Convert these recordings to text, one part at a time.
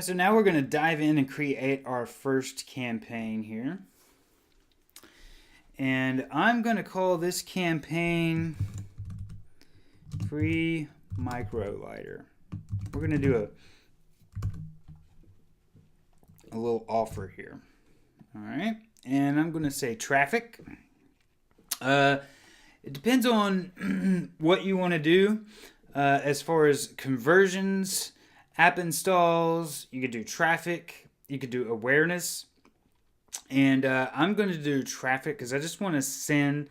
So now we're going to dive in and create our first campaign here. And I'm going to call this campaign Free Micro Lighter. We're going to do a little offer here. All right. And I'm going to say traffic. It depends on what you want to do as far as conversions, app installs. You could do traffic. You could do awareness. And I'm going to do traffic because I just want to send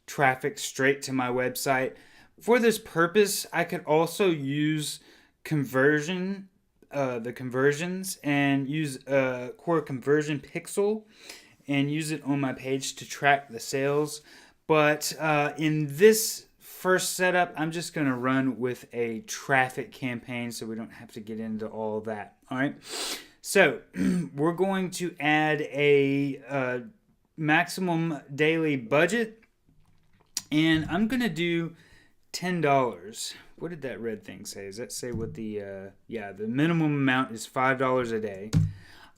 traffic straight to my website. For this purpose, I could also use the conversions, and use a Quora conversion pixel and use it on my page to track the sales. But in this first setup, I'm just going to run with a traffic campaign so we don't have to get into all of that. All right. So we're going to add a maximum daily budget, and I'm going to do $10. What did that red thing say? Does that say what the the minimum amount is $5 a day.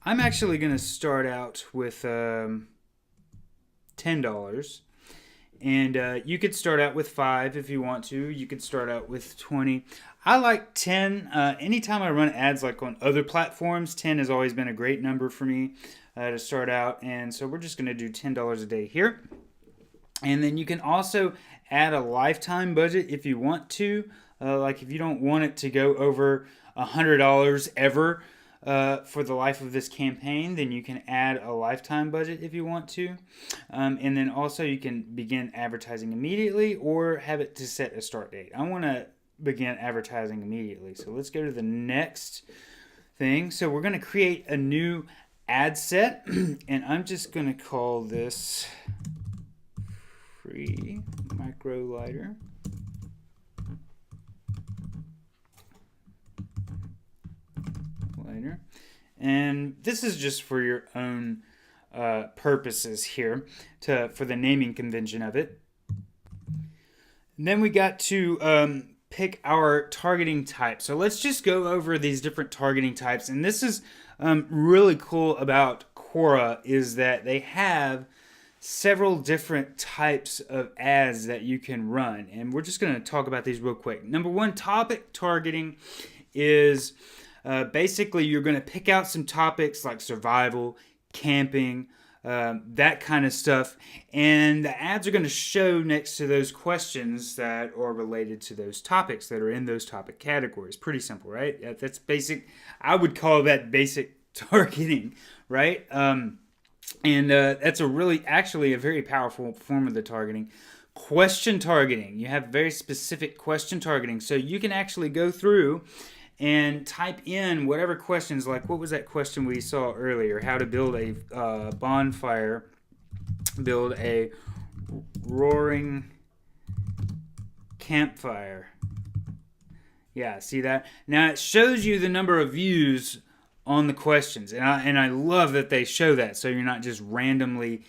I'm actually going to start out with $10. And you could start out with 5 if you want to. You could start out with 20. I like 10. Anytime I run ads like on other platforms, 10 has always been a great number for me to start out. And so we're just going to do $10 a day here. And then you can also add a lifetime budget if you want to. Like if you don't want it to go over $100 ever for the life of this campaign, then you can add a lifetime budget if you want to. And then also you can begin advertising immediately or have it to set a start date. I want to begin advertising immediately. So let's go to the next thing. So we're going to create a new ad set, and I'm just going to call this Free Micro Lighter. And this is just for your own purposes here for the naming convention of it. And then we got to pick our targeting type. So let's just go over these different targeting types. And this is really cool about Quora, is that they have several different types of ads that you can run. And we're just going to talk about these real quick. Number one, topic targeting is basically you're going to pick out some topics like survival, camping, that kind of stuff. And the ads are going to show next to those questions that are related to those topics that are in those topic categories. Pretty simple, right? That's basic. I would call that basic targeting, right? And that's actually a very powerful form of the targeting. Question targeting. You have very specific question targeting. So you can actually go through and type in whatever questions, like what was that question we saw earlier? How to build a bonfire, build a roaring campfire. Yeah, see that? Now it shows you the number of views on the questions, and I love that they show that, so you're not just randomly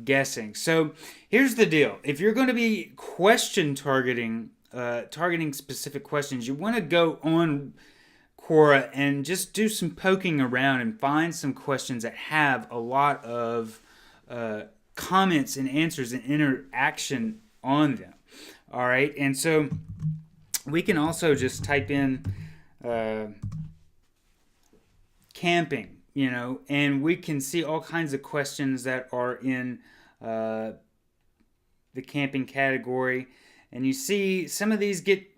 guessing. So here's the deal: if you're going to be question targeting specific questions, you want to go on Quora and just do some poking around and find some questions that have a lot of comments and answers and interaction on them. All right, and so we can also just type in camping, and we can see all kinds of questions that are in the camping category. And you see some of these get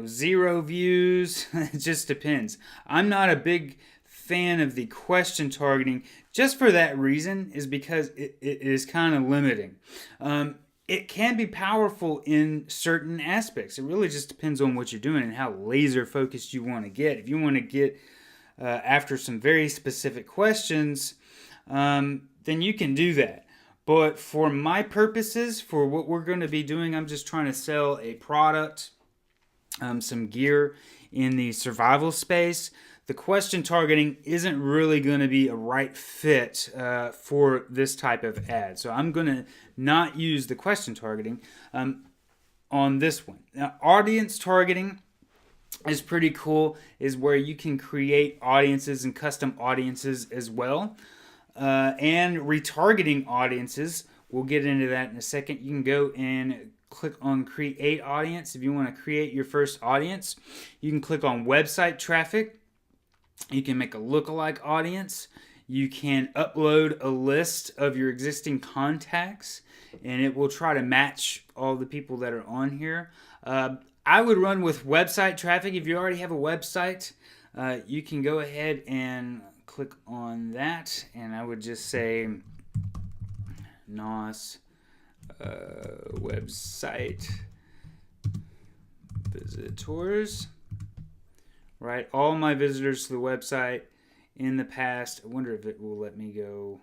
0 views. It just depends. I'm not a big fan of the question targeting just for that reason, is because it is kind of limiting. It can be powerful in certain aspects. It really just depends on what you're doing and how laser focused you want to get. If you want to get after some very specific questions, then you can do that. But for my purposes, for what we're going to be doing, I'm just trying to sell a product, some gear in the survival space. The question targeting isn't really going to be a right fit for this type of ad. So I'm going to not use the question targeting on this one. Now, audience targeting is pretty cool, is where you can create audiences and custom audiences as well. And retargeting audiences. We'll get into that in a second. You can go and click on create audience. If you want to create your first audience, you can click on website traffic. You can make a lookalike audience. You can upload a list of your existing contacts, and it will try to match all the people that are on here. I would run with website traffic. If you already have a website, you can go ahead and click on that, and I would just say NOS website visitors. Right, all my visitors to the website in the past. I wonder if it will let me go.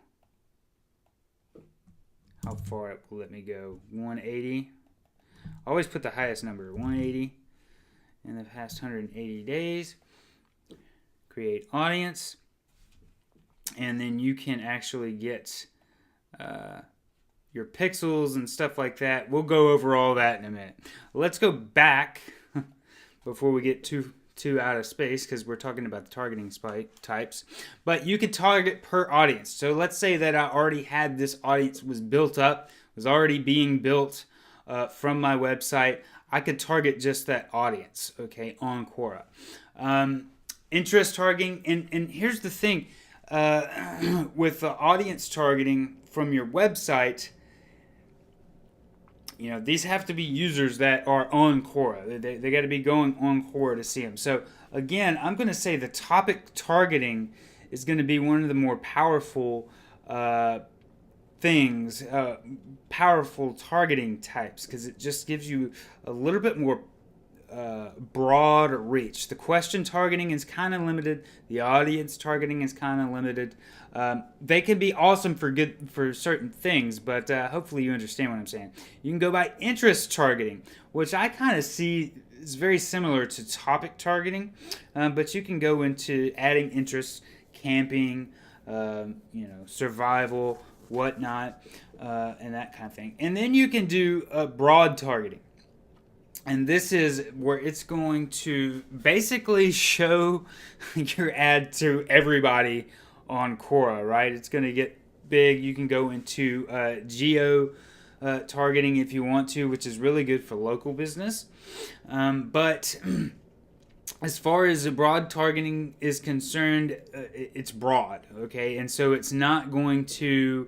How far it will let me go? 180. I always put the highest number, 180 in the past 180 days. Create audience, and then you can actually get your pixels and stuff like that. We'll go over all that in a minute. Let's go back before we get too out of space, because we're talking about the targeting types. But you could target per audience. So let's say that I already had this audience was built up, was already being built from my website. I could target just that audience, okay, on Quora. Interest targeting, and here's the thing, with the audience targeting from your website, you know, these have to be users that are on Quora. They got to be going on Quora to see them. So again, I'm going to say the topic targeting is going to be one of the more powerful things, powerful targeting types, because it just gives you a little bit more broad reach. The question targeting is kind of limited. The audience targeting is kind of limited. They can be awesome for certain things, but hopefully you understand what I'm saying. You can go by interest targeting, which I kind of see is very similar to topic targeting, but you can go into adding interests, camping, survival, whatnot, and that kind of thing. And then you can do broad targeting. And this is where it's going to basically show your ad to everybody on Quora, right? It's going to get big. You can go into geo targeting if you want to, which is really good for local business. But as far as the broad targeting is concerned, it's broad, okay? And so it's not going to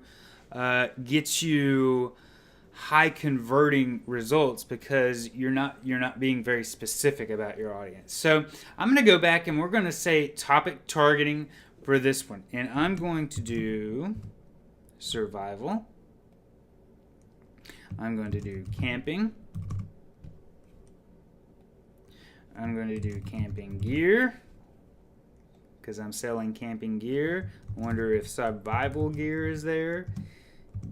get you high converting results because you're not being very specific about your audience. So I'm going to go back and we're going to say topic targeting for this one, and I'm going to do survival. I'm going to do camping. I'm going to do camping gear because I'm selling camping gear. I wonder if survival gear is there.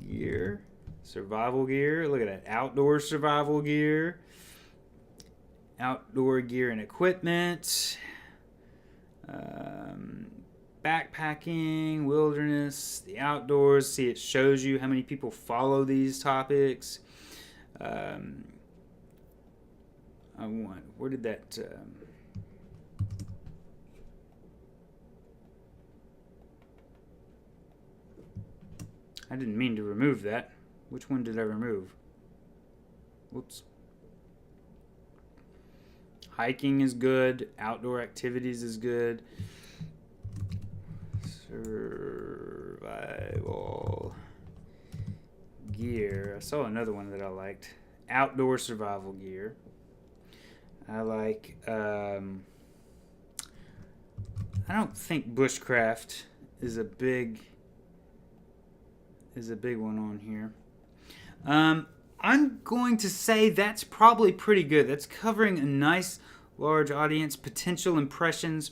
Gear. Survival gear. Look at that. Outdoor survival gear. Outdoor gear and equipment. Backpacking, wilderness, the outdoors. See, it shows you how many people follow these topics. Where did that... I didn't mean to remove that. Which one did I remove? Whoops. Hiking is good. Outdoor activities is good. Survival gear. I saw another one that I liked. Outdoor survival gear. I like... I don't think bushcraft is a big one on here. I'm going to say that's probably pretty good. That's covering a nice large audience. Potential impressions,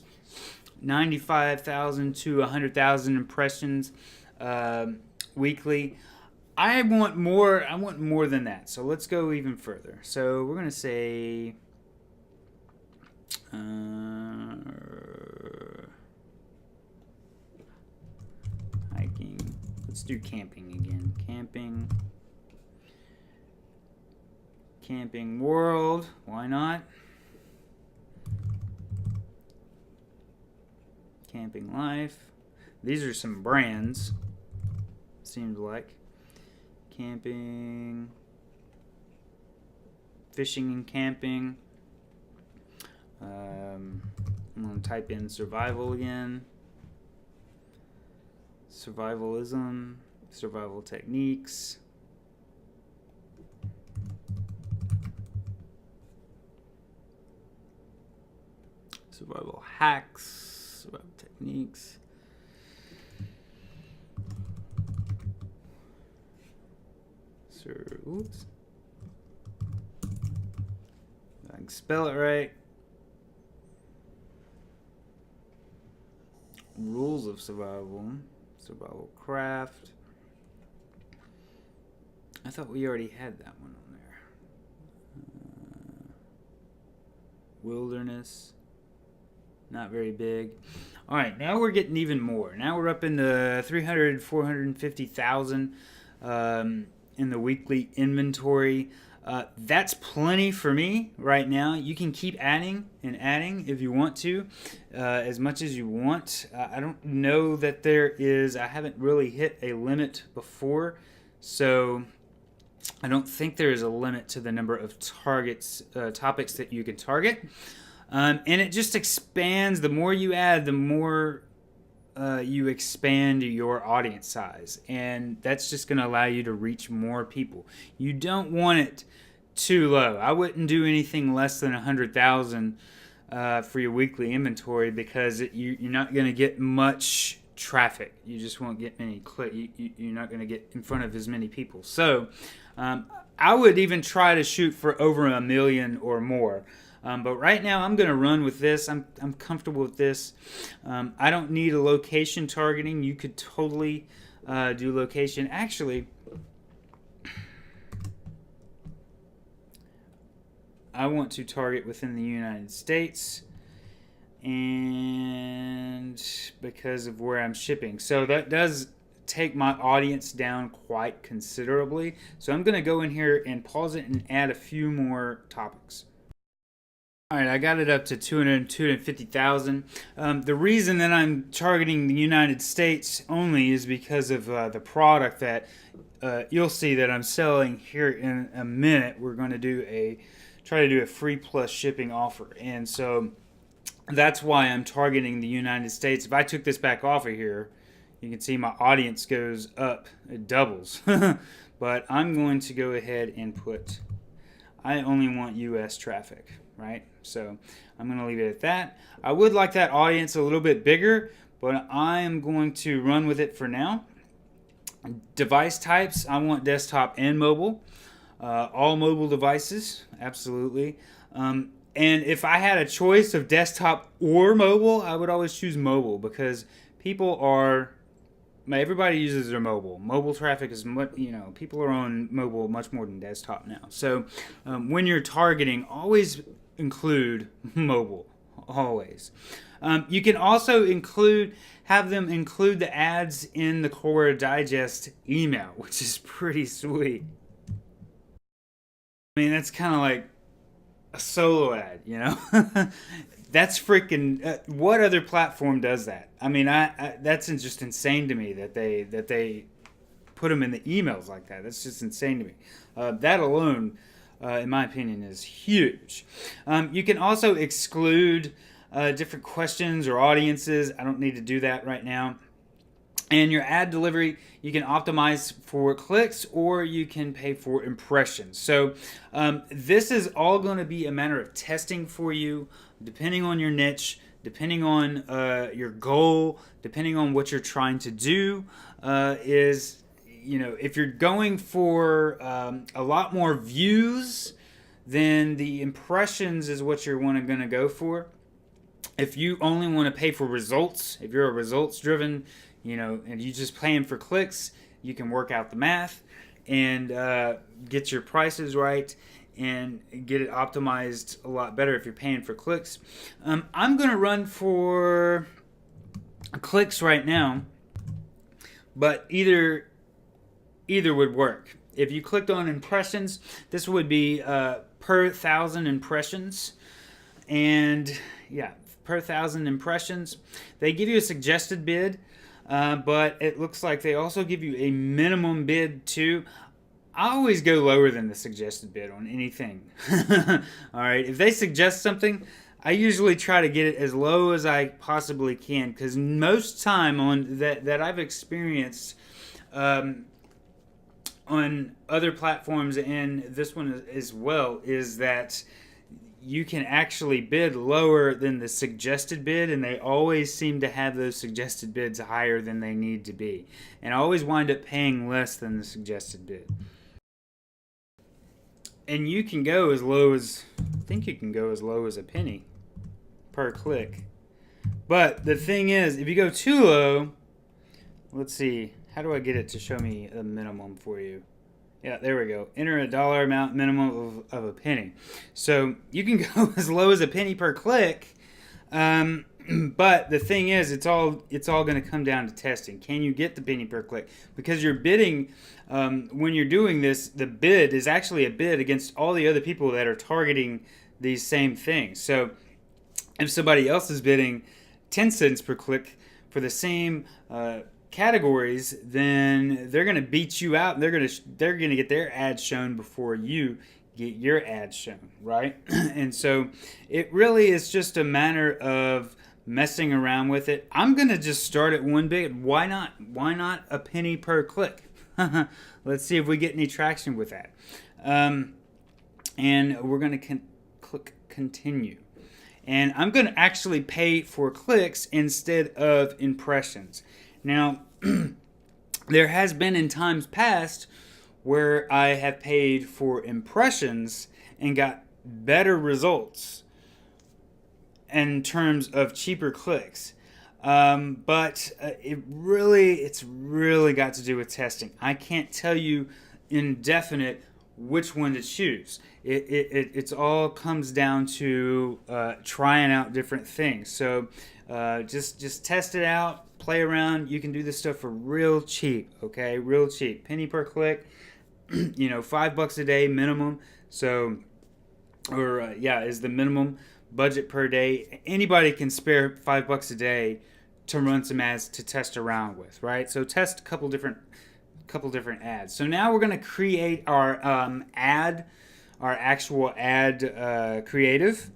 95,000 to 100,000 impressions weekly. I want more than that. So let's go even further. So we're going to say hiking. Let's do camping again. Camping world. Why not? Camping life. These are some brands, seems like. Camping, fishing and camping. I'm going to type in survival again. Survivalism, survival techniques. Survival hacks, survival techniques. Oops. I can spell it right. Rules of survival. Survival craft. I thought we already had that one on there. Wilderness. Not very big. All right, now we're getting even more. Now we're up in the 300, 450,000 in the weekly inventory. That's plenty for me right now. You can keep adding and adding if you want to, as much as you want. I don't know that there is, I haven't really hit a limit before, so I don't think there is a limit to the number of topics that you can target. And it just expands. The more you add, the more you expand your audience size. And that's just going to allow you to reach more people. You don't want it too low. I wouldn't do anything less than 100,000 for your weekly inventory, because you're not going to get much traffic. You just won't get many clicks. You're not going to get in front of as many people. So I would even try to shoot for over 1 million or more. But right now I'm going to run with this. I'm comfortable with this. I don't need a location targeting. You could totally do location. Actually, I want to target within the United States, and because of where I'm shipping. So that does take my audience down quite considerably. So I'm going to go in here and pause it and add a few more topics. All right, I got it up to 250,000. The reason that I'm targeting the United States only is because of the product that you'll see that I'm selling here in a minute. We're going to try to do a free plus shipping offer, and so that's why I'm targeting the United States. If I took this back off of here, you can see my audience goes up, it doubles. But I'm going to go ahead and I only want US traffic, right? So I'm going to leave it at that. I would like that audience a little bit bigger, but I am going to run with it for now. Device types, I want desktop and mobile. All mobile devices, absolutely. And if I had a choice of desktop or mobile, I would always choose mobile, because everybody uses their mobile. Mobile traffic is people are on mobile much more than desktop now. So when you're targeting, always include mobile, always. You can also have them include the ads in the Quora Digest email, which is pretty sweet. I mean, that's kind of like a solo ad, That's freaking. What other platform does that? I mean, that's just insane to me that they put them in the emails like that. That's just insane to me. That alone, in my opinion, is huge. You can also exclude different questions or audiences. I don't need to do that right now. And your ad delivery, you can optimize for clicks, or you can pay for impressions. So this is all going to be a matter of testing for you, depending on your niche, depending on your goal, depending on what you're trying to do. If you're going for a lot more views, then the impressions is what you're going to go for. If you only want to pay for results, if you're a results driven, and you're just paying for clicks, you can work out the math and get your prices right and get it optimized a lot better if you're paying for clicks. I'm going to run for clicks right now, but either would work. If you clicked on impressions, this would be per 1,000 impressions. And yeah, per thousand impressions. They give you a suggested bid, but it looks like they also give you a minimum bid too. I always go lower than the suggested bid on anything. All right, if they suggest something, I usually try to get it as low as I possibly can, because most time on that I've experienced on other platforms, and this one as well, is that you can actually bid lower than the suggested bid, and they always seem to have those suggested bids higher than they need to be, and I always wind up paying less than the suggested bid. And you can go as low as, I think you can go as low as a penny per click. But the thing is, if you go too low, let's see, how do I get it to show me a minimum for you? Yeah, there we go. Enter a dollar amount minimum of a penny. So you can go as low as a penny per click. But the thing is, it's all going to come down to testing. Can you get the penny per click? Because you're bidding, when you're doing this, the bid is actually a bid against all the other people that are targeting these same things. So if somebody else is bidding 10 cents per click for the same categories, then they're going to beat you out, and they're going to get their ads shown before you get your ads shown, right? And so it really is just a matter of messing around with it. I'm going to just start at one bid. Why not? Why not a penny per click? Let's see if we get any traction with that. And we're going to click continue. And I'm going to actually pay for clicks instead of impressions. Now, there has been in times past where I have paid for impressions and got better results in terms of cheaper clicks. But it's really got to do with testing. I can't tell you indefinite which one to choose. It's all comes down to trying out different things. So just test it out, play around. You can do this stuff for real cheap, okay? Real cheap. Penny per click, $5 a day minimum. So, is the minimum budget per day. Anybody can spare $5 a day to run some ads to test around with, right? So test a couple different ads. So now we're going to create our actual ad creative.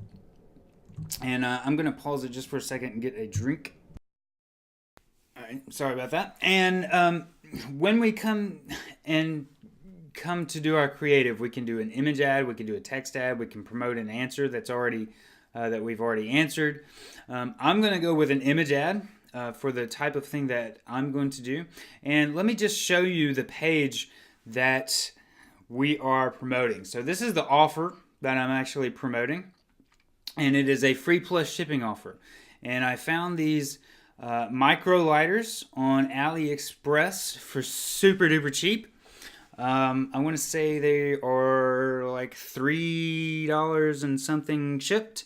And I'm going to pause it just for a second and get a drink. All right, sorry about that. And when we come to do our creative, we can do an image ad, we can do a text ad, we can promote an answer that's already that we've already answered. I'm going to go with an image ad for the type of thing that I'm going to do. And let me just show you the page that we are promoting. So this is the offer that I'm actually promoting, and it is a free plus shipping offer. And I found these micro lighters on AliExpress for super duper cheap. I want to say they are like $3 and something shipped,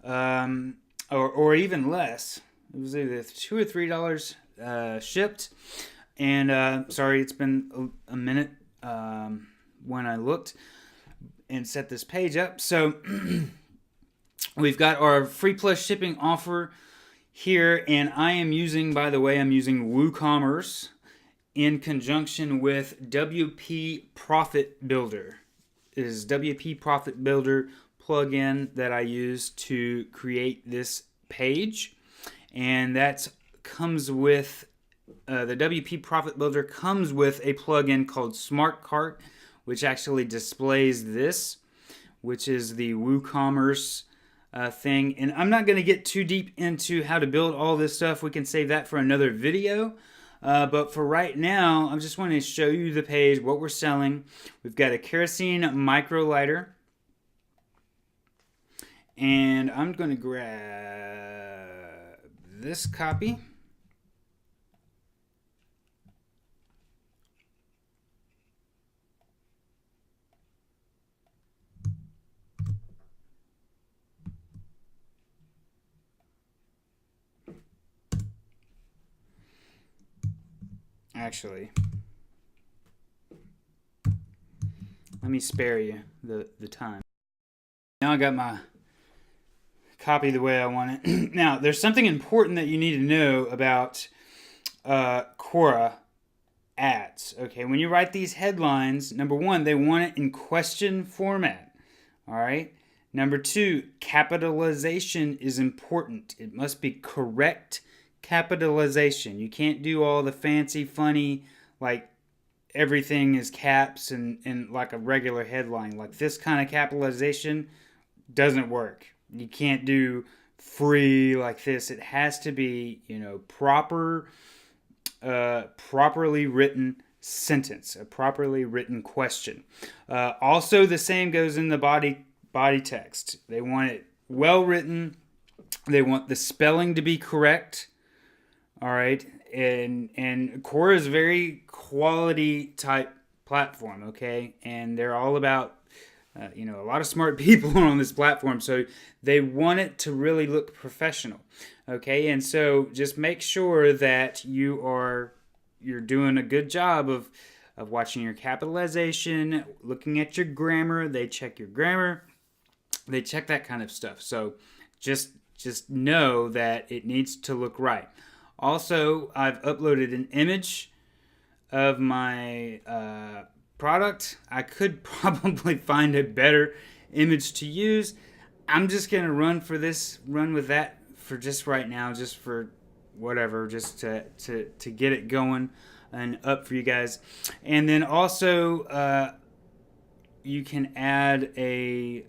or even less. It was either $2 or $3 shipped. And sorry, it's been a minute when I looked and set this page up. So we've got our free plus shipping offer here, and I am using, by the way, I'm using WooCommerce in conjunction with WP Profit Builder. It is WP Profit Builder plugin that I use to create this page, and that comes with the WP Profit Builder comes with a plugin called Smart Cart, which actually displays this, which is the WooCommerce thing. And I'm not going to get too deep into how to build all this stuff. We can save that for another video. But for right now, I just want to show you the page, what we're selling. We've got a kerosene micro lighter. And I'm going to grab this copy. Actually, let me spare you the time. Now I got my copy the way I want it. Now, there's something important that you need to know about Quora ads. Okay, when you write these headlines, number one, they want it in question format. All right. Number two, capitalization is important. It must be correct capitalization. You can't do all the fancy, funny, like everything is caps and like a regular headline. Like this kind of capitalization doesn't work. You can't do free like this. It has to be, properly written sentence, a properly written question. Also, the same goes in the body text. They want it well written. They want the spelling to be correct. All right, and Quora is a very quality type platform. Okay, and they're all about a lot of smart people on this platform, so they want it to really look professional. Okay, and so just make sure that you're doing a good job of watching your capitalization, looking at your grammar. They check your grammar, they check that kind of stuff. So just know that it needs to look right. Also, I've uploaded an image of my product. I could probably find a better image to use. I'm just going to run with that for just right now, just for whatever, just to get it going and up for you guys. And then also, you can add a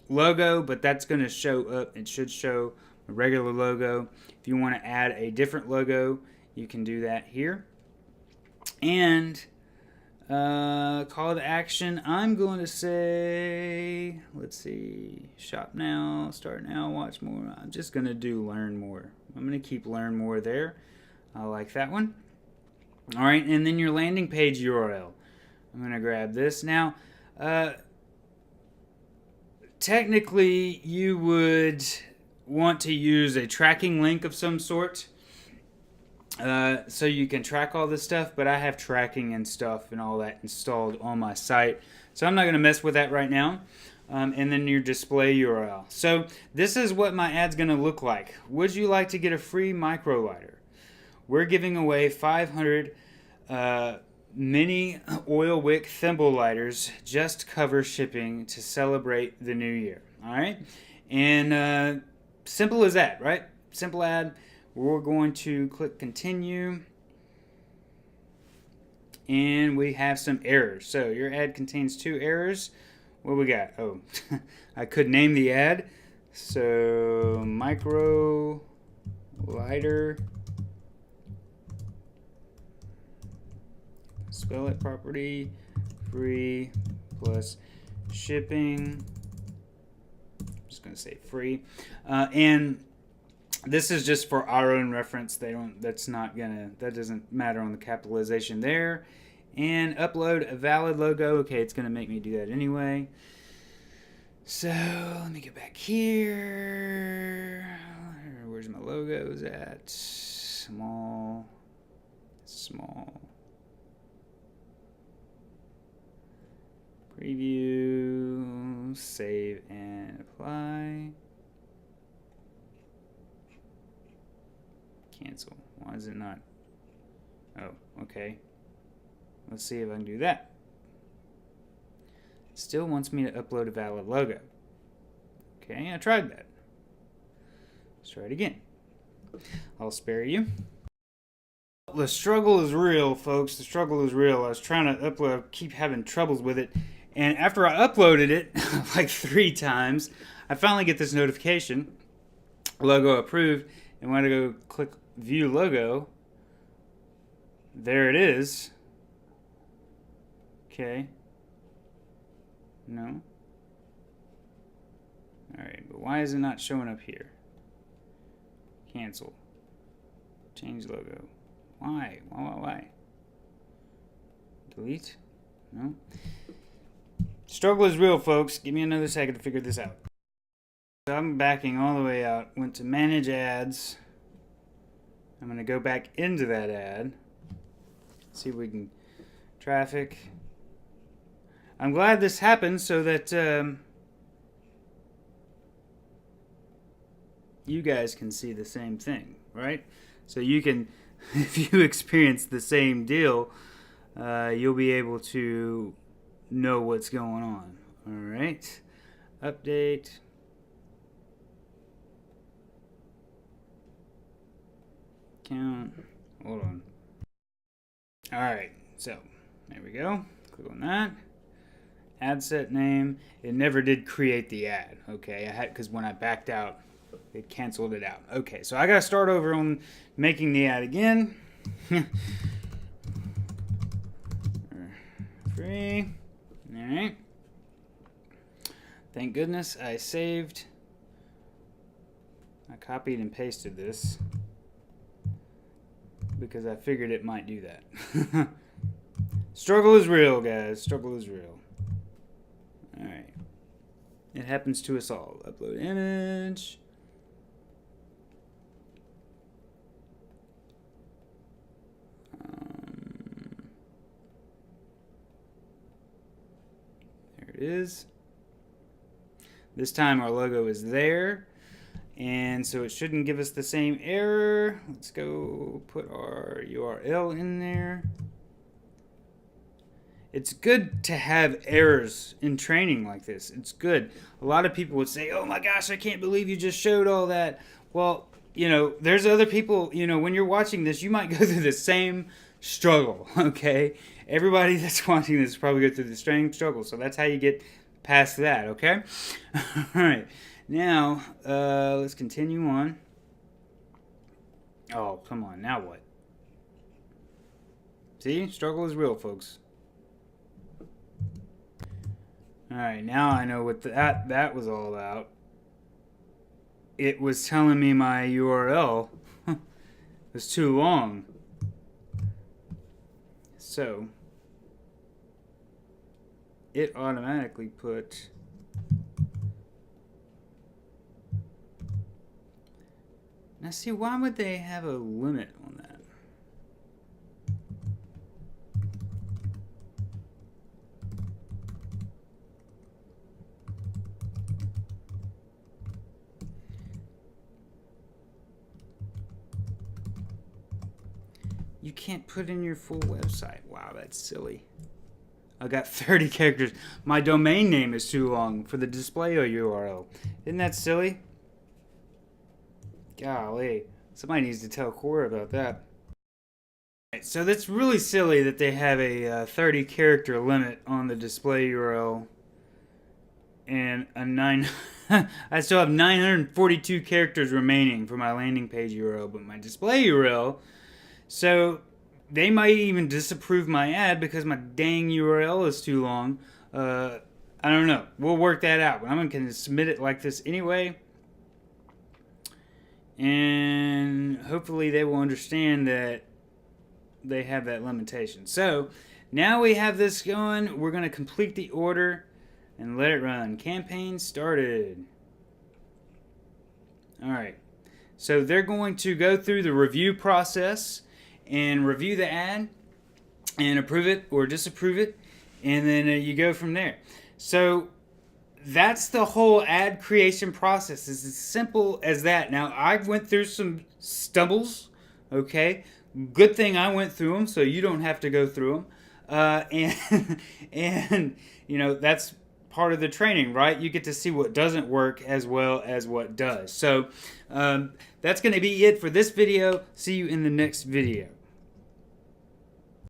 logo, but that's going to show up. It should show a regular logo. If you want to add a different logo, you can do that here. And call to action, I'm going to say, let's see, shop now, start now, watch more. I'm just going to do learn more. I'm going to keep learn more there. I like that one. All right, and then your landing page URL. I'm going to grab this. Now, technically, you would want to use a tracking link of some sort. So you can track all this stuff, but I have tracking and stuff and all that installed on my site. So I'm not going to mess with that right now. And then your display URL. So this is what my ad's going to look like. Would you like to get a free micro lighter? We're giving away 500 mini oil wick thimble lighters, just cover shipping to celebrate the new year. All right? And simple as that, right? Simple ad. We're going to click continue. And we have some errors. So your ad contains 2 errors. What we got? Oh, I could name the ad. So micro lighter. Spell it properly. Free plus shipping. I'm just going to say free. And this is just for our own reference. That doesn't matter on the capitalization there. And upload a valid logo. Okay, it's gonna make me do that anyway. So let me get back here. Where's my logos at? Small. Preview, save and apply. Cancel. Why is it not? Oh, okay. Let's see if I can do that. It still wants me to upload a valid logo. Okay, I tried that. Let's try it again. I'll spare you. The struggle is real, folks. The struggle is real. I was trying to upload, keep having troubles with it. And after I uploaded it like 3 times, I finally get this notification. Logo approved. And when I go click view logo, there it is. Okay. No. Alright, but why is it not showing up here? Cancel. Change logo. Why? Why? Delete? No. Struggle is real, folks. Give me another second to figure this out. So I'm backing all the way out. Went to manage ads. I'm going to go back into that ad. See if we can traffic. I'm glad this happened so that you guys can see the same thing, right? So you can, if you experience the same deal, you'll be able to know what's going on. All right, update. Count. Hold on. All right, so there we go. Click on that. Ad set name. It never did create the ad. Okay, I had, because when I backed out, it canceled it out. Okay, so I gotta start over on making the ad again. Free. All right. Thank goodness I saved. I copied and pasted this because I figured it might do that. Struggle is real, guys. Struggle is real. Alright. It happens to us all. Upload image. There it is. This time our logo is there. And so it shouldn't give us the same error. Let's go put our URL in there. It's good to have errors in training like this. It's good. A lot of people would say, oh my gosh, I can't believe you just showed all that. Well, you know, there's other people, you know, when you're watching this, you might go through the same struggle, okay? Everybody that's watching this probably go through the same struggle. So that's how you get past that, okay? All right. Now, let's continue on. Oh, come on. Now what? See? Struggle is real, folks. Alright, now I know what that was all about. It was telling me my URL was too long. So, it automatically put... Now see, why would they have a limit on that? You can't put in your full website. Wow, that's silly. I got 30 characters. My domain name is too long for the display URL. Isn't that silly? Golly, somebody needs to tell Quora about that. Right, so that's really silly that they have a 30 character limit on the display URL and a 9 I still have 942 characters remaining for my landing page URL, but my display URL, so they might even disapprove my ad because my dang URL is too long. I don't know. We'll work that out, but I'm going to submit it like this anyway. And hopefully they will understand that they have that limitation. So now we have this going. We're going to complete the order and let it run. Campaign started. All right. So they're going to go through the review process and review the ad and approve it or disapprove it. And then you go from there. So that's the whole ad creation process. It's as simple as that. Now, I went through some stumbles, okay? Good thing I went through them, so you don't have to go through them. And you know, that's part of the training, right? You get to see what doesn't work as well as what does. So that's going to be it for this video. See you in the next video.